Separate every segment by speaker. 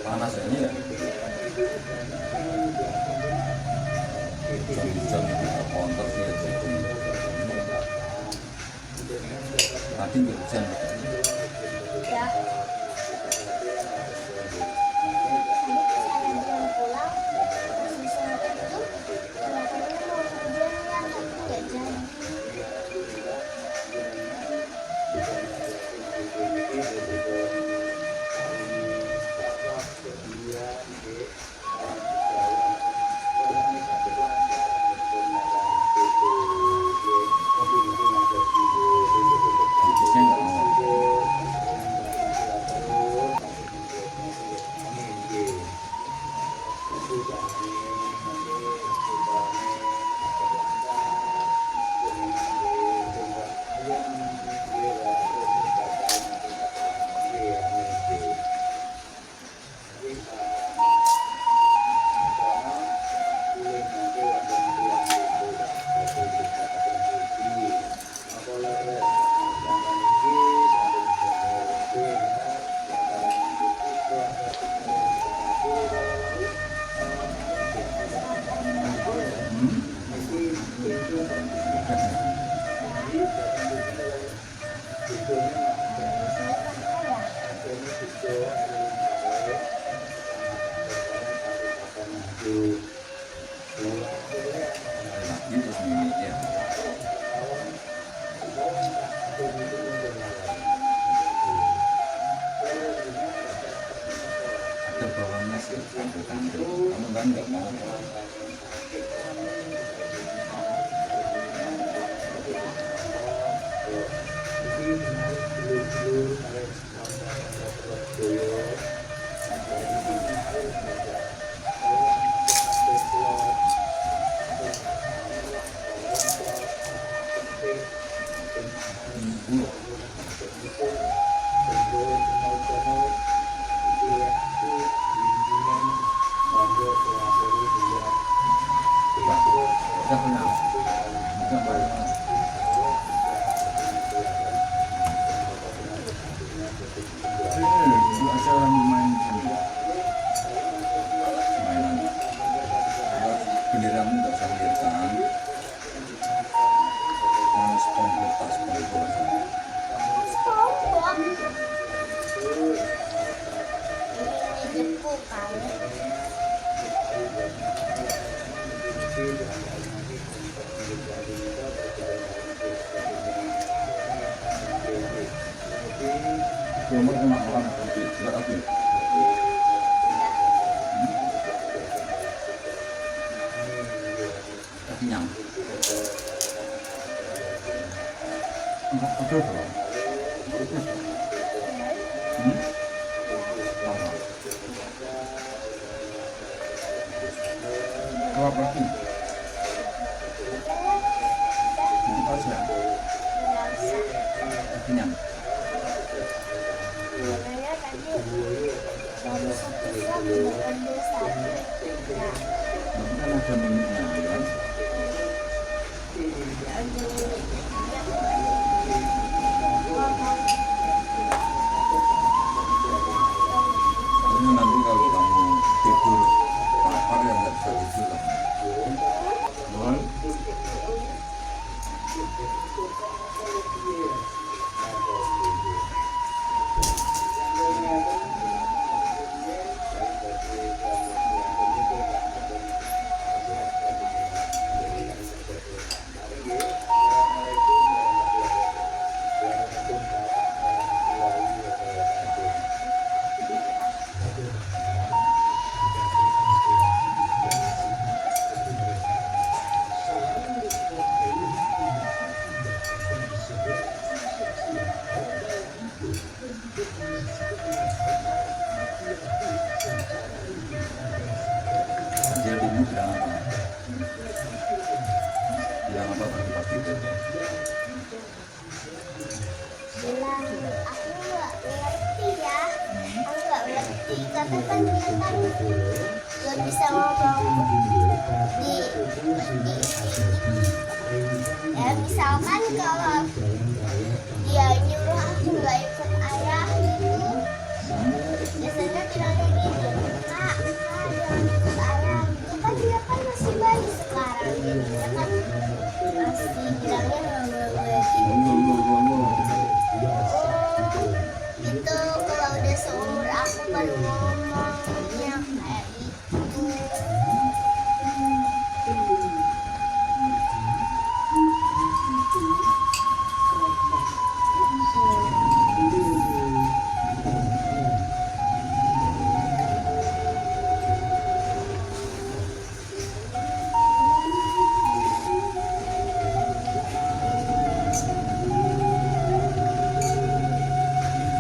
Speaker 1: Panas ini ya. Hujan konter sih ya. Tadi nggak hujan.
Speaker 2: Ya.
Speaker 1: Benderamu nggak usah kelihatan. Sponsor Cuma cuma orang seperti tidak aku. Kenyang. Enggak betul loh. Kau apa sih? Nanti pas ya. Kenyang.
Speaker 2: Sebenarnya tadi baru satu jam udah ambil satu. Nah,
Speaker 1: Tapi kan ada minumnya kan? Ini nanti kalau kamu tidur lapar ya nggak bisa tidur lah. Bon. Dia bingung bilang apa? Bilang apa pagi-pagi itu?
Speaker 2: bilang aku nggak ngerti ya. Aku nggak ngerti. Kata kan dia kan nggak bisa ngomong di ya misalkan kalau dia nyuruh aku nggak ikut ayah gitu, biasanya bilangnya gini, kak jangan ikut ayah gitu kan, dia kan masih bayi sekarang gitu ya kan, masih bilangnya nggak gitu. Itu kalau udah seumur aku baru ngomongnya kayak gitu.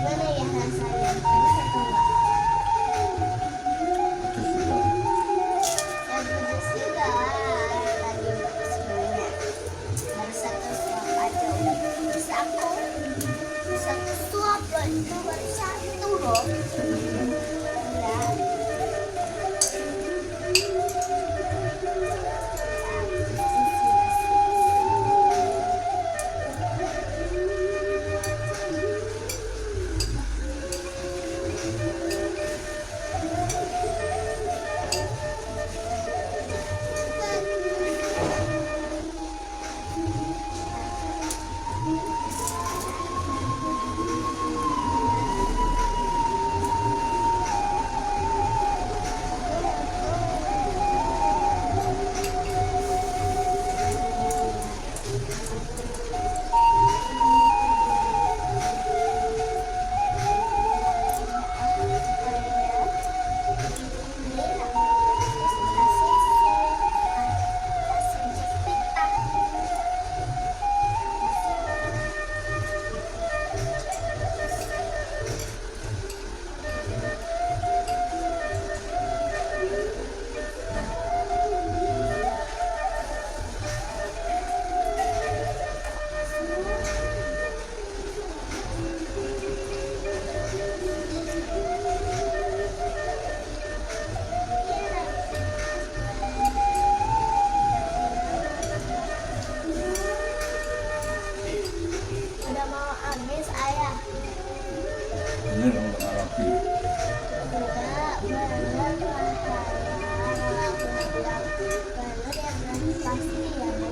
Speaker 2: Gimana ya rasanya? Enak atau enggak?
Speaker 1: Pedes juga.
Speaker 2: Ya pedes juga. Tadi pedes banyak. Baru satu suap aja udah pedes aku. Satu suap loh, itu baru satu loh. Ya. Udah mau habis ayah.
Speaker 1: Ini kamu tak rapi.
Speaker 2: Enggak, banget mahal. Banget ya, berarti pasti ya.